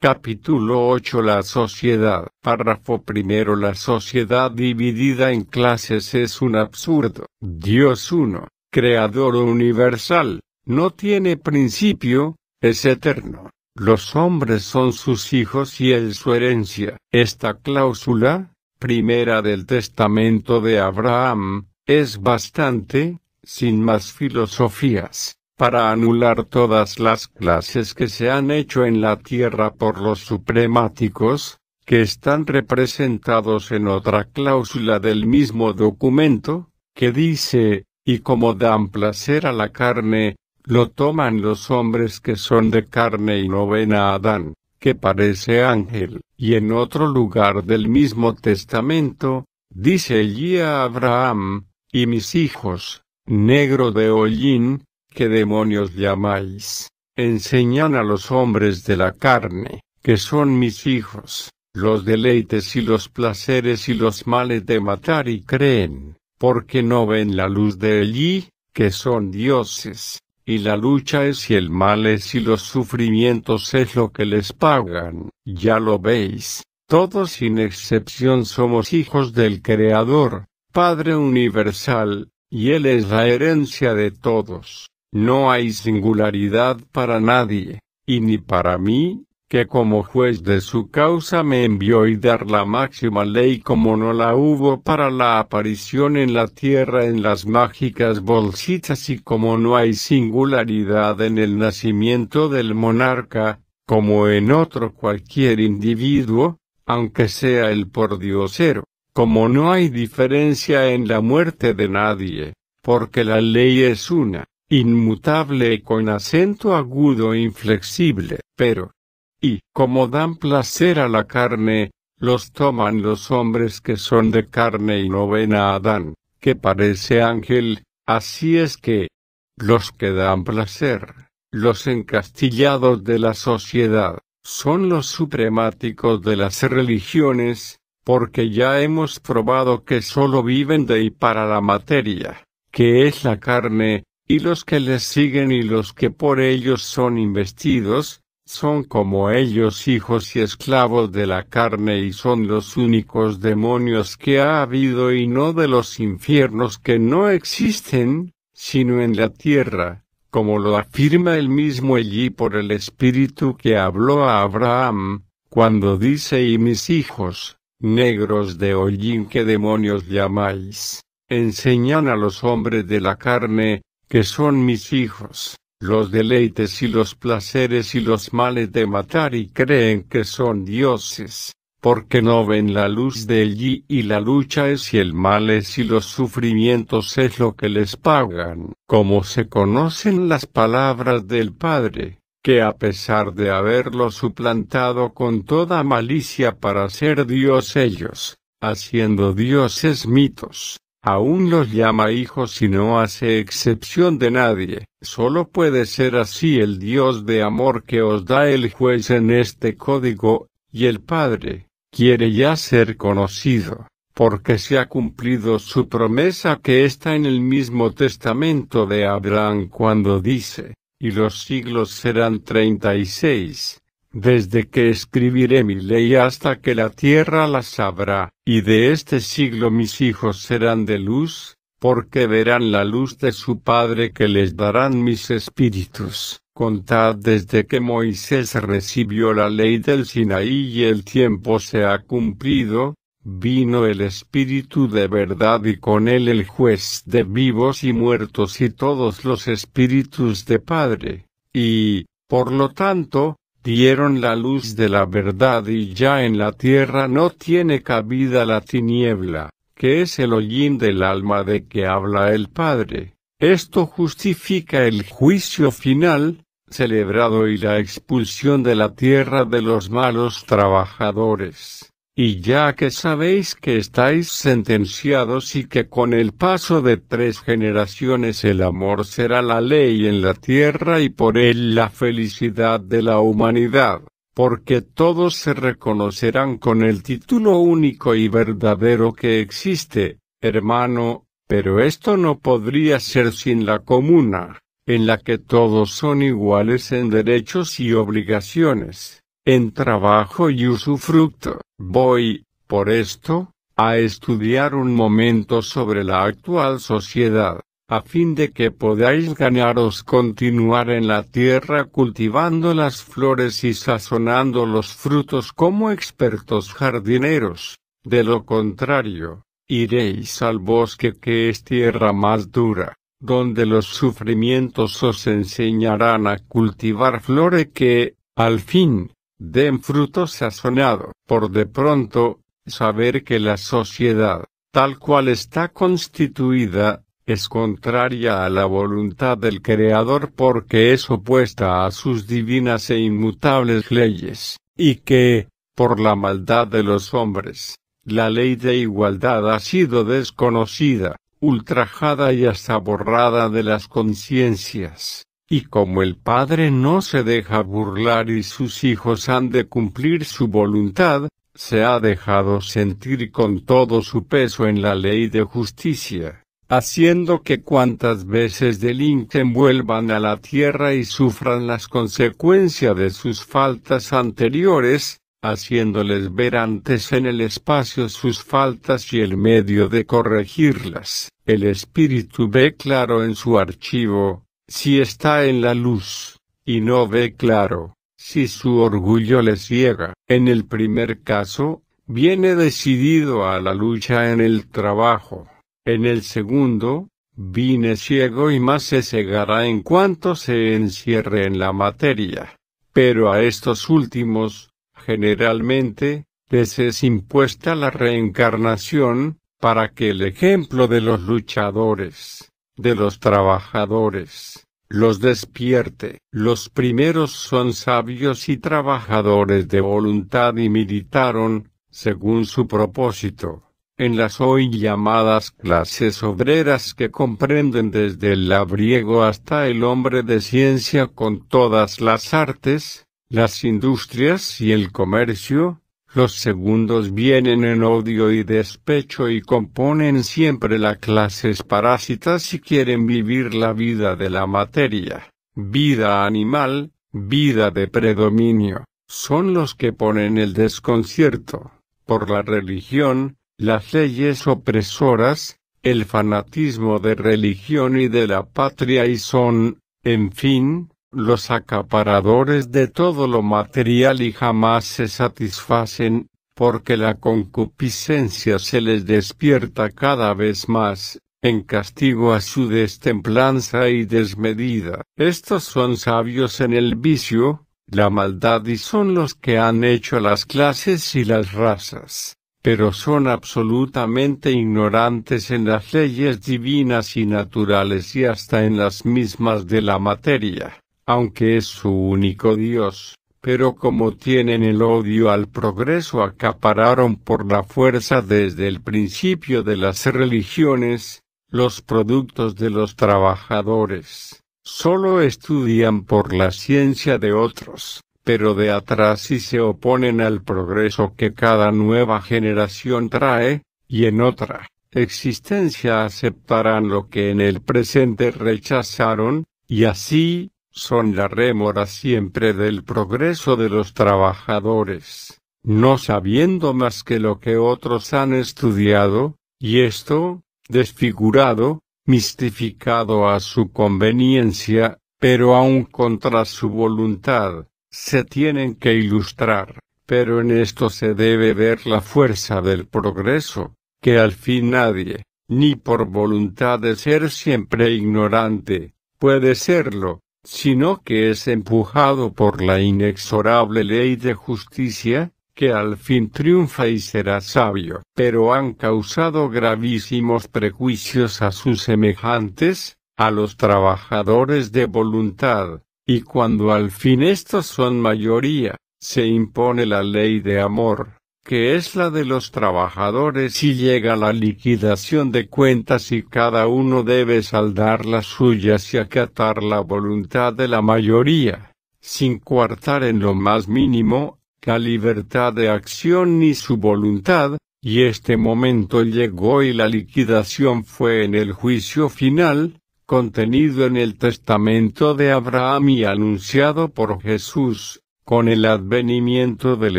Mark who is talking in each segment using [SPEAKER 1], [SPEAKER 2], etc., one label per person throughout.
[SPEAKER 1] Capítulo 8. La sociedad. Párrafo primero. La sociedad dividida en clases es un absurdo. Dios uno, creador universal, no tiene principio, es eterno. Los hombres son sus hijos y él su herencia. Esta cláusula, primera del testamento de Abraham, es bastante, sin más filosofías, para anular todas las clases que se han hecho en la tierra por los supremáticos, que están representados en otra cláusula del mismo documento, que dice, y como dan placer a la carne, lo toman los hombres que son de carne y no ven a Adán, que parece ángel. Y en otro lugar del mismo testamento, dice allí a Abraham, y mis hijos, negro de hollín, ¿qué demonios llamáis? Enseñan a los hombres de la carne, que son mis hijos, los deleites y los placeres y los males de matar y creen, porque no ven la luz de allí, que son dioses, y la lucha es y el mal es y los sufrimientos es lo que les pagan. Ya lo veis, todos sin excepción somos hijos del Creador, Padre universal, y Él es la herencia de todos. No hay singularidad para nadie, y ni para mí, que como juez de su causa me envió y dar la máxima ley como no la hubo para la aparición en la tierra en las mágicas bolsitas y como no hay singularidad en el nacimiento del monarca, como en otro cualquier individuo, aunque sea el pordiosero, como no hay diferencia en la muerte de nadie, porque la ley es una, inmutable y con acento agudo e inflexible, pero, y como dan placer a la carne, los toman los hombres que son de carne y no ven a Adán, que parece ángel, así es que, los que dan placer, los encastillados de la sociedad, son los supremáticos de las religiones, porque ya hemos probado que sólo viven de y para la materia, que es la carne, y los que les siguen y los que por ellos son investidos, son como ellos hijos y esclavos de la carne y son los únicos demonios que ha habido y no de los infiernos que no existen, sino en la tierra, como lo afirma él mismo allí por el Espíritu que habló a Abraham, cuando dice y mis hijos, negros de hollín ¿qué demonios llamáis? Enseñan a los hombres de la carne, que son mis hijos, los deleites y los placeres y los males de matar y creen que son dioses, porque no ven la luz de allí y la lucha es y el mal es y los sufrimientos es lo que les pagan. Como se conocen las palabras del Padre, que a pesar de haberlo suplantado con toda malicia para ser Dios ellos, haciendo dioses mitos, aún los llama hijos y no hace excepción de nadie. Solo puede ser así el Dios de amor que os da el juez en este código, y el Padre quiere ya ser conocido, porque se ha cumplido su promesa que está en el mismo testamento de Abraham cuando dice, y los siglos serán 36. Desde que escribiré mi ley hasta que la tierra la sabrá, y de este siglo mis hijos serán de luz, porque verán la luz de su Padre que les darán mis espíritus. Contad desde que Moisés recibió la ley del Sinaí y el tiempo se ha cumplido, vino el Espíritu de verdad y con él el juez de vivos y muertos y todos los espíritus de Padre, y, por lo tanto, dieron la luz de la verdad y ya en la tierra no tiene cabida la tiniebla, que es el hollín del alma de que habla el Padre. Esto justifica el juicio final, celebrado y la expulsión de la tierra de los malos trabajadores. Y ya que sabéis que estáis sentenciados y que con el paso de 3 generaciones el amor será la ley en la tierra y por él la felicidad de la humanidad, porque todos se reconocerán con el título único y verdadero que existe, hermano, pero esto no podría ser sin la comuna, en la que todos son iguales en derechos y obligaciones. en trabajo y usufructo. Voy, por esto, a estudiar un momento sobre la actual sociedad, a fin de que podáis ganaros continuar en la tierra cultivando las flores y sazonando los frutos como expertos jardineros. De lo contrario, iréis al bosque que es tierra más dura, donde los sufrimientos os enseñarán a cultivar flores que, al fin, den fruto sazonado. Por de pronto, saber que la sociedad, tal cual está constituida, es contraria a la voluntad del Creador porque es opuesta a sus divinas e inmutables leyes, y que, por la maldad de los hombres, la ley de igualdad ha sido desconocida, ultrajada y hasta borrada de las conciencias. Y como el Padre no se deja burlar y sus hijos han de cumplir su voluntad, se ha dejado sentir con todo su peso en la ley de justicia, haciendo que cuantas veces delinquen vuelvan a la tierra y sufran las consecuencias de sus faltas anteriores, haciéndoles ver antes en el espacio sus faltas y el medio de corregirlas. El Espíritu ve claro en su archivo, si está en la luz, y no ve claro, si su orgullo le ciega. En el primer caso, viene decidido a la lucha en el trabajo. En el segundo, viene ciego y más se cegará en cuanto se encierre en la materia. Pero a estos últimos, generalmente, les es impuesta la reencarnación, para que el ejemplo de los luchadores, de los trabajadores, los despierte. Los primeros son sabios y trabajadores de voluntad y meditaron, según su propósito, en las hoy llamadas clases obreras que comprenden desde el labriego hasta el hombre de ciencia con todas las artes, las industrias y el comercio. Los segundos vienen en odio y despecho y componen siempre las clases parásitas y quieren vivir la vida de la materia, vida animal, vida de predominio. Son los que ponen el desconcierto, por la religión, las leyes opresoras, el fanatismo de religión y de la patria y son, en fin, los acaparadores de todo lo material y jamás se satisfacen, porque la concupiscencia se les despierta cada vez más, en castigo a su destemplanza y desmedida. Estos son sabios en el vicio, la maldad y son los que han hecho las clases y las razas, pero son absolutamente ignorantes en las leyes divinas y naturales y hasta en las mismas de la materia. Aunque es su único Dios, pero como tienen el odio al progreso acapararon por la fuerza desde el principio de las religiones, los productos de los trabajadores. Solo estudian por la ciencia de otros, pero de atrás y se oponen al progreso que cada nueva generación trae, y en otra existencia aceptarán lo que en el presente rechazaron, y así, son la rémora siempre del progreso de los trabajadores, no sabiendo más que lo que otros han estudiado, y esto, desfigurado, mistificado a su conveniencia, pero aun contra su voluntad, se tienen que ilustrar, pero en esto se debe ver la fuerza del progreso, que al fin nadie, ni por voluntad de ser siempre ignorante, puede serlo, sino que es empujado por la inexorable ley de justicia, que al fin triunfa y será sabio. Pero han causado gravísimos prejuicios a sus semejantes, a los trabajadores de voluntad, y cuando al fin estos son mayoría, se impone la ley de amor, que es la de los trabajadores y llega la liquidación de cuentas y cada uno debe saldar las suyas y acatar la voluntad de la mayoría, sin coartar en lo más mínimo, la libertad de acción ni su voluntad, y este momento llegó y la liquidación fue en el juicio final, contenido en el testamento de Abraham y anunciado por Jesús, con el advenimiento del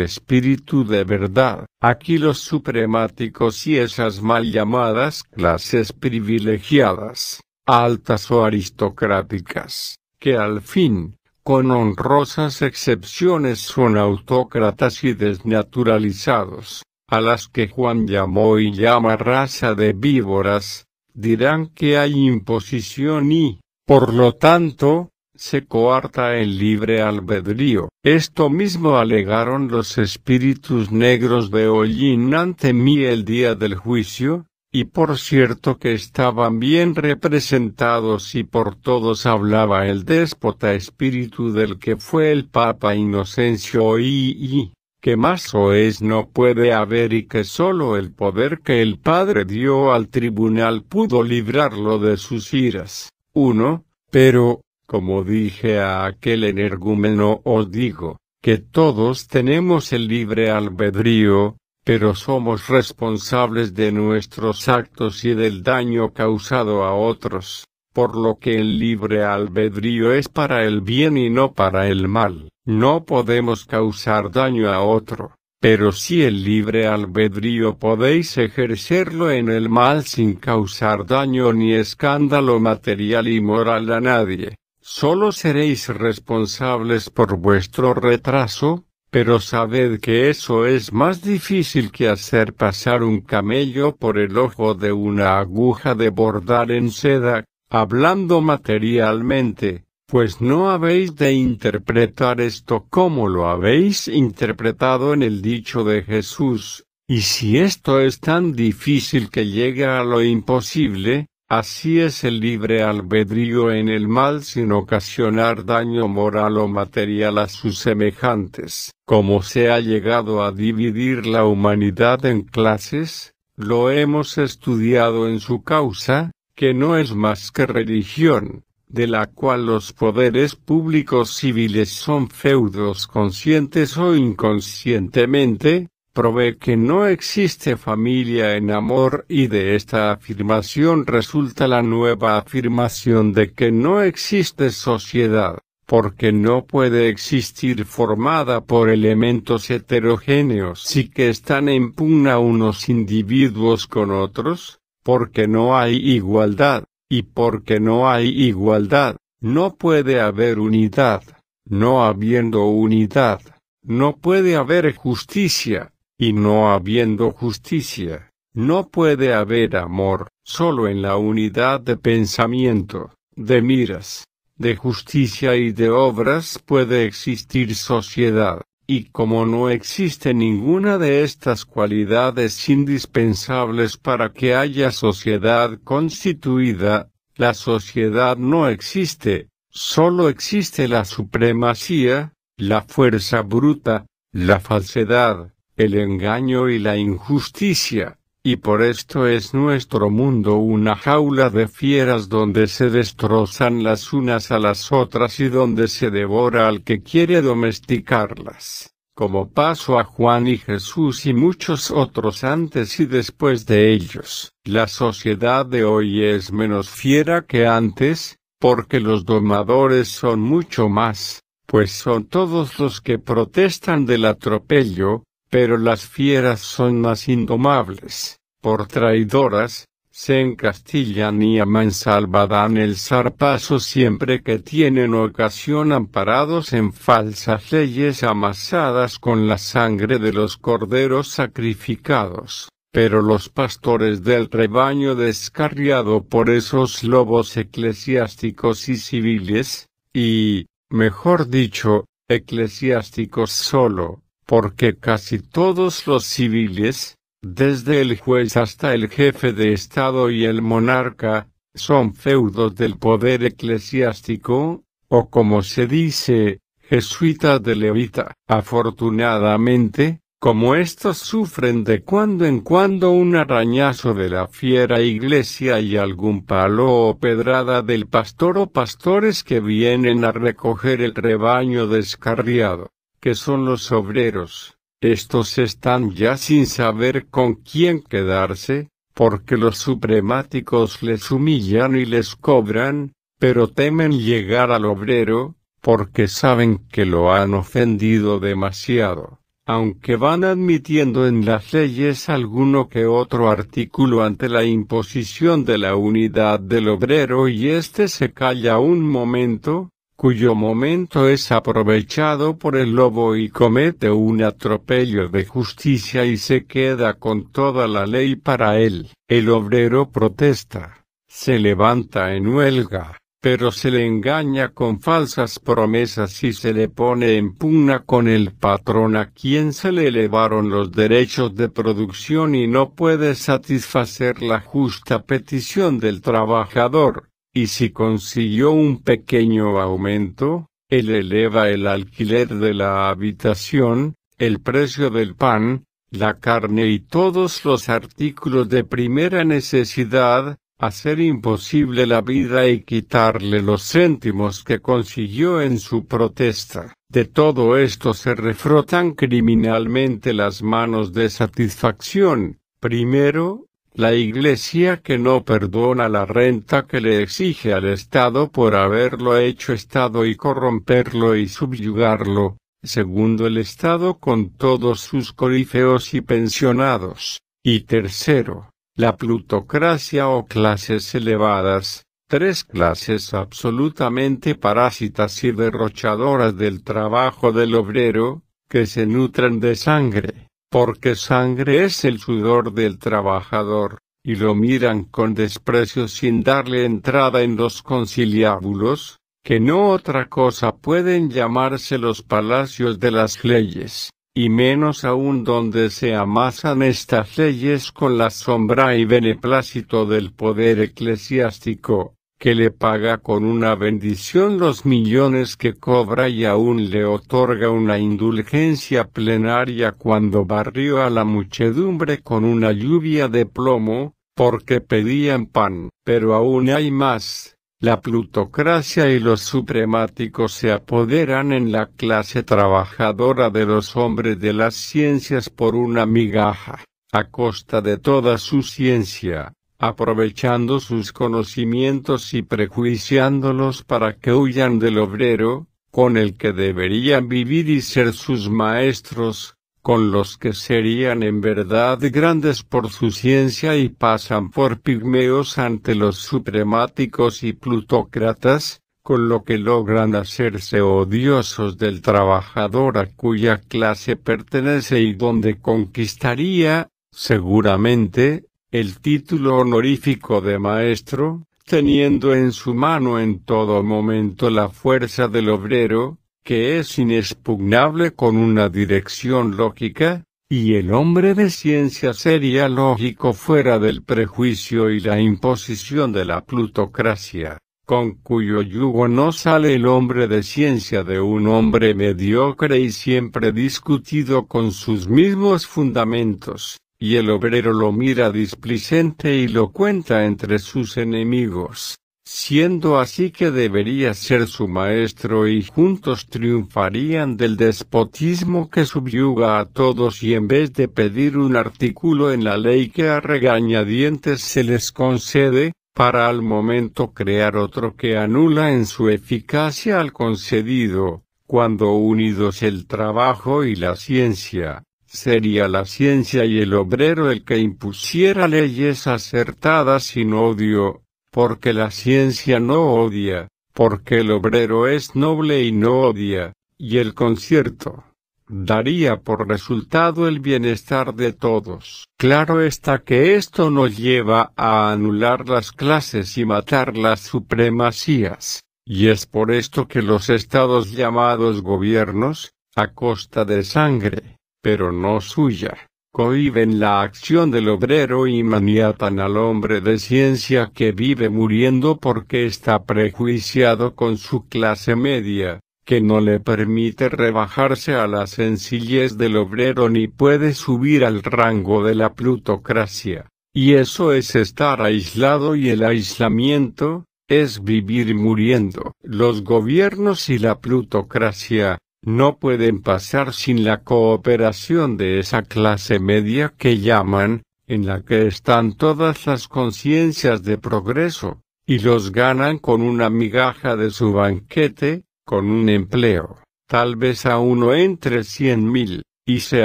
[SPEAKER 1] Espíritu de verdad. Aquí los supremáticos y esas mal llamadas clases privilegiadas, altas o aristocráticas, que al fin, con honrosas excepciones son autócratas y desnaturalizados, a las que Juan llamó y llama raza de víboras, dirán que hay imposición y, por lo tanto, se coarta el libre albedrío. Esto mismo alegaron los espíritus negros de Hollín ante mí el día del juicio, y por cierto que estaban bien representados y por todos hablaba el déspota espíritu del que fue el Papa Inocencio y que más o es no puede haber y que sólo el poder que el Padre dio al tribunal pudo librarlo de sus iras. 1. Pero, como dije a aquel energúmeno, os digo, que todos tenemos el libre albedrío, pero somos responsables de nuestros actos y del daño causado a otros, por lo que el libre albedrío es para el bien y no para el mal. No podemos causar daño a otro, pero sí el libre albedrío podéis ejercerlo en el mal sin causar daño ni escándalo material y moral a nadie. Solo seréis responsables por vuestro retraso, pero sabed que eso es más difícil que hacer pasar un camello por el ojo de una aguja de bordar en seda, hablando materialmente, pues no habéis de interpretar esto como lo habéis interpretado en el dicho de Jesús, y si esto es tan difícil que llegue a lo imposible, así es el libre albedrío en el mal sin ocasionar daño moral o material a sus semejantes. Como se ha llegado a dividir la humanidad en clases, lo hemos estudiado en su causa, que no es más que religión, de la cual los poderes públicos civiles son feudos conscientes o inconscientemente. Probé que no existe familia en amor y de esta afirmación resulta la nueva afirmación de que no existe sociedad, porque no puede existir formada por elementos heterogéneos y que están en pugna unos individuos con otros, porque no hay igualdad, y porque no hay igualdad, no puede haber unidad, no habiendo unidad, no puede haber justicia. Y no habiendo justicia, no puede haber amor. Solo en la unidad de pensamiento, de miras, de justicia y de obras puede existir sociedad, y como no existe ninguna de estas cualidades indispensables para que haya sociedad constituida, la sociedad no existe, solo existe la supremacía, la fuerza bruta, la falsedad, el engaño y la injusticia, y por esto es nuestro mundo una jaula de fieras donde se destrozan las unas a las otras y donde se devora al que quiere domesticarlas. Como pasó a Juan y Jesús y muchos otros antes y después de ellos, la sociedad de hoy es menos fiera que antes, porque los domadores son mucho más, pues son todos los que protestan del atropello, pero las fieras son más indomables, por traidoras, se encastillan y a mansalva dan el zarpazo siempre que tienen ocasión amparados en falsas leyes amasadas con la sangre de los corderos sacrificados. Pero los pastores del rebaño descarriado por esos lobos eclesiásticos y civiles, y, mejor dicho, eclesiásticos solo, porque casi todos los civiles, desde el juez hasta el jefe de Estado y el monarca, son feudos del poder eclesiástico, o como se dice, jesuita de levita. Afortunadamente, como estos sufren de cuando en cuando un arañazo de la fiera iglesia y algún palo o pedrada del pastor o pastores que vienen a recoger el rebaño descarriado, que son los obreros, estos están ya sin saber con quién quedarse, porque los supremáticos les humillan y les cobran, pero temen llegar al obrero, porque saben que lo han ofendido demasiado, aunque van admitiendo en las leyes alguno que otro artículo ante la imposición de la unidad del obrero y éste se calla un momento, cuyo momento es aprovechado por el lobo y comete un atropello de justicia y se queda con toda la ley para él. El obrero protesta, se levanta en huelga, pero se le engaña con falsas promesas y se le pone en pugna con el patrón a quien se le elevaron los derechos de producción y no puede satisfacer la justa petición del trabajador. Y si consiguió un pequeño aumento, él eleva el alquiler de la habitación, el precio del pan, la carne y todos los artículos de primera necesidad, hacer imposible la vida y quitarle los céntimos que consiguió en su protesta. De todo esto se refrotan criminalmente las manos de satisfacción. Primero, la Iglesia que no perdona la renta que le exige al Estado por haberlo hecho Estado y corromperlo y subyugarlo. Segundo, el Estado con todos sus corifeos y pensionados. Y tercero, la plutocracia o clases elevadas, tres clases absolutamente parásitas y derrochadoras del trabajo del obrero, que se nutren de sangre, porque sangre es el sudor del trabajador, y lo miran con desprecio sin darle entrada en los conciliábulos, que no otra cosa pueden llamarse los palacios de las leyes, y menos aún donde se amasan estas leyes con la sombra y beneplácito del poder eclesiástico, que le paga con una bendición los millones que cobra y aún le otorga una indulgencia plenaria cuando barrió a la muchedumbre con una lluvia de plomo, porque pedían pan. Pero aún hay más. La plutocracia y los supremáticos se apoderan en la clase trabajadora de los hombres de las ciencias por una migaja, a costa de toda su ciencia, aprovechando sus conocimientos y prejuiciándolos para que huyan del obrero, con el que deberían vivir y ser sus maestros, con los que serían en verdad grandes por su ciencia y pasan por pigmeos ante los supremáticos y plutócratas, con lo que logran hacerse odiosos del trabajador a cuya clase pertenece y donde conquistaría, seguramente, el título honorífico de maestro, teniendo en su mano en todo momento la fuerza del obrero, que es inexpugnable con una dirección lógica, y el hombre de ciencia sería lógico fuera del prejuicio y la imposición de la plutocracia, con cuyo yugo no sale el hombre de ciencia de un hombre mediocre y siempre discutido con sus mismos fundamentos, y el obrero lo mira displicente y lo cuenta entre sus enemigos, siendo así que debería ser su maestro y juntos triunfarían del despotismo que subyuga a todos y en vez de pedir un artículo en la ley que a regañadientes se les concede, para al momento crear otro que anula en su eficacia al concedido, cuando unidos el trabajo y la ciencia, sería la ciencia y el obrero el que impusiera leyes acertadas sin odio, porque la ciencia no odia, porque el obrero es noble y no odia, y el concierto daría por resultado el bienestar de todos. Claro está que esto nos lleva a anular las clases y matar las supremacías, y es por esto que los estados llamados gobiernos, a costa de sangre, pero no suya, cohíben la acción del obrero y maniatan al hombre de ciencia que vive muriendo porque está prejuiciado con su clase media, que no le permite rebajarse a la sencillez del obrero ni puede subir al rango de la plutocracia. Y eso es estar aislado y el aislamiento es vivir muriendo. Los gobiernos y la plutocracia no pueden pasar sin la cooperación de esa clase media que llaman, en la que están todas las conciencias de progreso, y los ganan con una migaja de su banquete, con un empleo, tal vez a uno entre 100.000, y se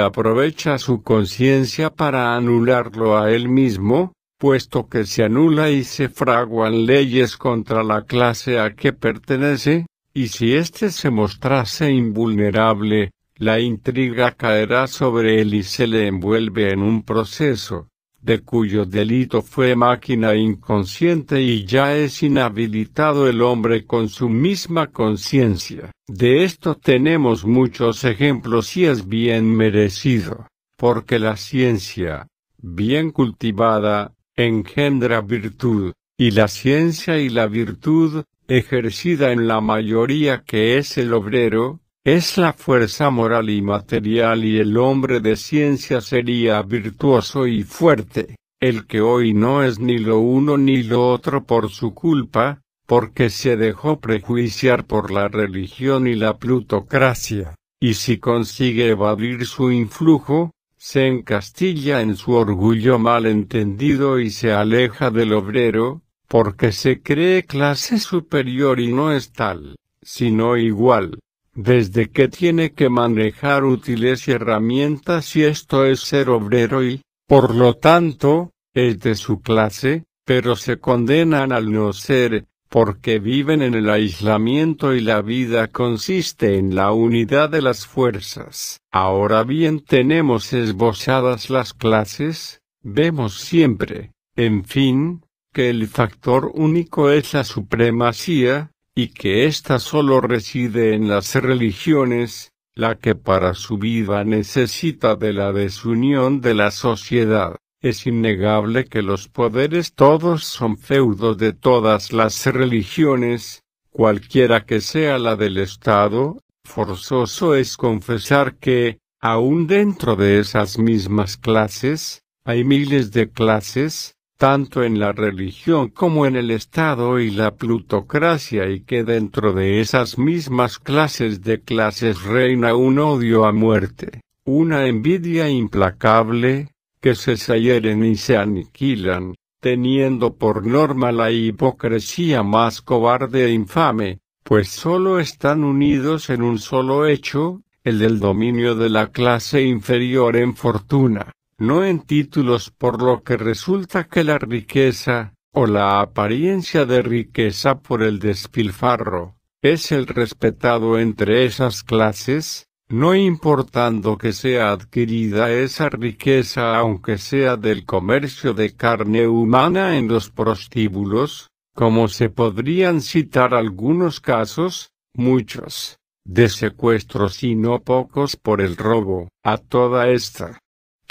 [SPEAKER 1] aprovecha su conciencia para anularlo a él mismo, puesto que se anula y se fraguan leyes contra la clase a que pertenece, y si éste se mostrase invulnerable, la intriga caerá sobre él y se le envuelve en un proceso, de cuyo delito fue máquina inconsciente y ya es inhabilitado el hombre con su misma conciencia. De esto tenemos muchos ejemplos y es bien merecido, porque la ciencia, bien cultivada, engendra virtud, y la ciencia y la virtud, ejercida en la mayoría que es el obrero, es la fuerza moral y material y el hombre de ciencia sería virtuoso y fuerte, el que hoy no es ni lo uno ni lo otro por su culpa, porque se dejó prejuiciar por la religión y la plutocracia, y si consigue evadir su influjo, se encastilla en su orgullo mal entendido y se aleja del obrero, porque se cree clase superior y no es tal, sino igual. Desde que tiene que manejar útiles y herramientas y esto es ser obrero y, por lo tanto, es de su clase, pero se condenan al no ser, porque viven en el aislamiento y la vida consiste en la unidad de las fuerzas. Ahora bien tenemos esbozadas las clases, vemos siempre, en fin, que el factor único es la supremacía, y que ésta sólo reside en las religiones, la que para su vida necesita de la desunión de la sociedad. Es innegable que los poderes todos son feudos de todas las religiones, cualquiera que sea la del Estado. Forzoso es confesar que, aun dentro de esas mismas clases, hay miles de clases, tanto en la religión como en el Estado y la plutocracia, y que dentro de esas mismas clases reina un odio a muerte, una envidia implacable, que se hieren y se aniquilan, teniendo por norma la hipocresía más cobarde e infame, pues sólo están unidos en un solo hecho, el del dominio de la clase inferior en fortuna, no en títulos, por lo que resulta que la riqueza, o la apariencia de riqueza por el despilfarro, es el respetado entre esas clases, no importando que sea adquirida esa riqueza aunque sea del comercio de carne humana en los prostíbulos, como se podrían citar algunos casos, muchos, de secuestros y no pocos por el robo. A toda esta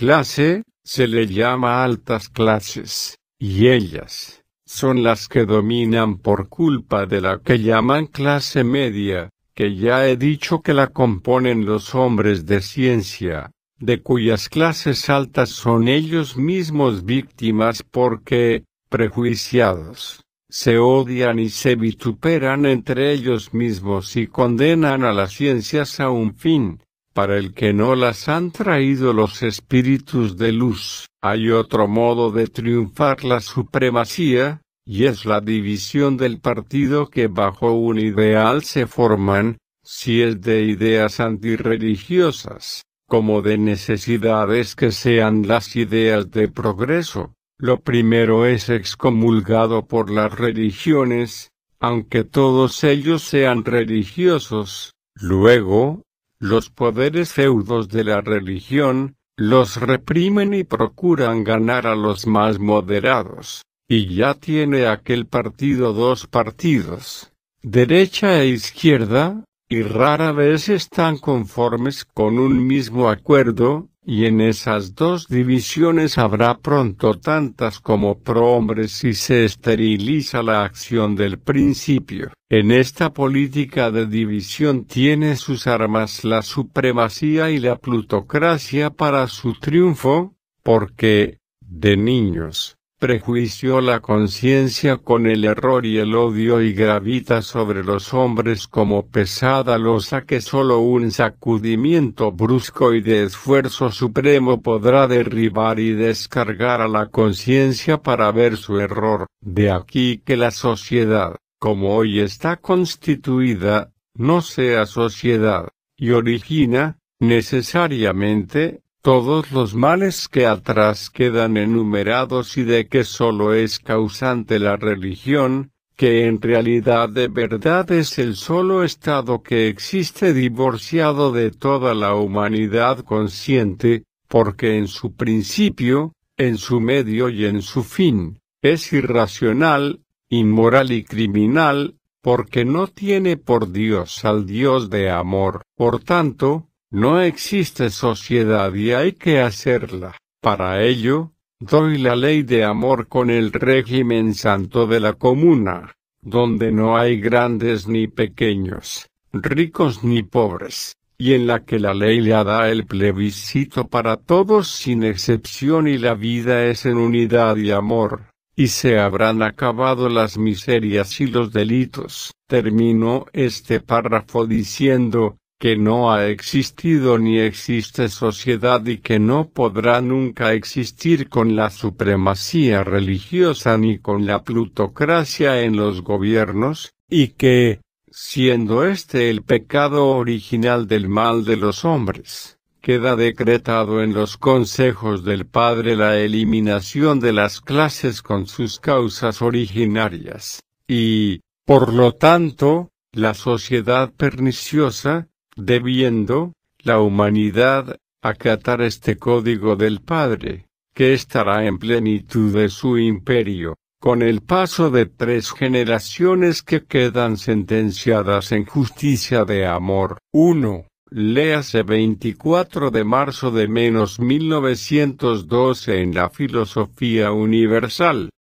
[SPEAKER 1] clase se le llama altas clases, y ellas son las que dominan por culpa de la que llaman clase media, que ya he dicho que la componen los hombres de ciencia, de cuyas clases altas son ellos mismos víctimas porque, prejuiciados, se odian y se vituperan entre ellos mismos y condenan a las ciencias a un fin, para el que no las han traído los espíritus de luz. Hay otro modo de triunfar la supremacía, y es la división del partido que bajo un ideal se forman, si es de ideas antirreligiosas, como de necesidades que sean las ideas de progreso. Lo primero es excomulgado por las religiones, aunque todos ellos sean religiosos. Luego, los poderes feudos de la religión, los reprimen y procuran ganar a los más moderados. Y ya tiene aquel partido dos partidos, derecha e izquierda, y rara vez están conformes con un mismo acuerdo, y en esas dos divisiones habrá pronto tantas como prohombres y se esteriliza la acción del principio. En esta política de división tiene sus armas la supremacía y la plutocracia para su triunfo, porque, de niños, prejuició la conciencia con el error y el odio y gravita sobre los hombres como pesada losa que sólo un sacudimiento brusco y de esfuerzo supremo podrá derribar y descargar a la conciencia para ver su error. De aquí que la sociedad, como hoy está constituida, no sea sociedad, y origina, necesariamente, todos los males que atrás quedan enumerados y de que sólo es causante la religión, que en realidad de verdad es el solo estado que existe divorciado de toda la humanidad consciente, porque en su principio, en su medio y en su fin, es irracional, inmoral y criminal, porque no tiene por Dios al Dios de amor. Por tanto, no existe sociedad y hay que hacerla. Para ello, doy la ley de amor con el régimen santo de la comuna, donde no hay grandes ni pequeños, ricos ni pobres, y en la que la ley le da el plebiscito para todos sin excepción y la vida es en unidad y amor, y se habrán acabado las miserias y los delitos. Termino este párrafo diciendo que no ha existido ni existe sociedad y que no podrá nunca existir con la supremacía religiosa ni con la plutocracia en los gobiernos, y que, siendo este el pecado original del mal de los hombres, queda decretado en los consejos del Padre la eliminación de las clases con sus causas originarias, y, por lo tanto, la sociedad perniciosa, debiendo, la humanidad, acatar este código del Padre, que estará en plenitud de su imperio, con el paso de 3 generaciones que quedan sentenciadas en justicia de amor. 1. Léase 24 de marzo de -1912 en la Filosofía Universal.